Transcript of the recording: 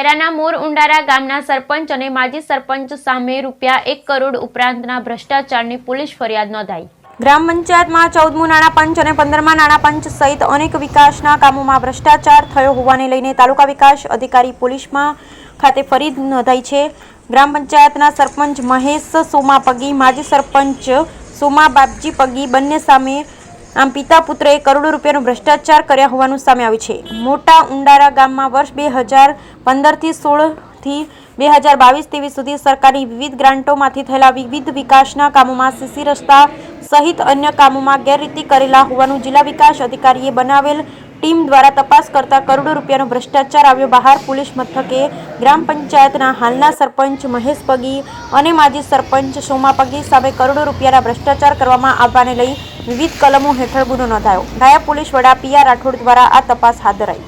ખૈરાના મોર ઉંડારા ગામના સરપંચ અને માજી સરપંચ સામે ₹1 કરોડ ઉપરાંતના ભ્રષ્ટાચારની પોલીસ ફરિયાદ નોંધાઈ। ગ્રામ પંચાયતમાં 14મું નાણાં પંચ અને 15મા નાણાં પંચ સહિત અનેક વિકાસના કામોમાં ભ્રષ્ટાચાર થયો હોવાને લઈને તાલુકા વિકાસ અધિકારી પોલીસમાં ખાતે ફરિયાદ નોંધાઈ છે। ગ્રામ પંચાયતના સરપંચ મહેશ સોમા પગી, માજી સરપંચ સોમા બાપજી પગી બંને સામે આમ પિતા પુત્રએ કરોડો રૂપિયાનો ભ્રષ્ટાચાર કર્યા હોવાનું સામે આવ્યું છે। મોટા ઉંડારા ગામમાં વર્ષ 2015થી 16 થી 2022-23 સુધી સરકારી વિવિધ ગ્રાન્ટોમાંથી થયેલા વિવિધ વિકાસના કામોમાં સીસી રસ્તા સહિત અન્ય કામોમાં ગેરરીતિ કરેલા હોવાનું જિલ્લા વિકાસ અધિકારીએ બનાવેલ ટીમ દ્વારા તપાસ કરતા કરોડો રૂપિયાનો ભ્રષ્ટાચાર આવ્યો બહાર। પોલીસ મથકે ગ્રામ પંચાયતના હાલના સરપંચ મહેશ પગી અને માજી સરપંચ સોમા પગી સામે કરોડો રૂપિયાના ભ્રષ્ટાચાર કરવામાં આવવાને લઈ વિવિધ કલમો હેઠળ ગુનો નોંધાયો। નાયબ પોલીસ વડા PR રાઠોડ દ્વારા આ તપાસ હાથ ધરાઈ।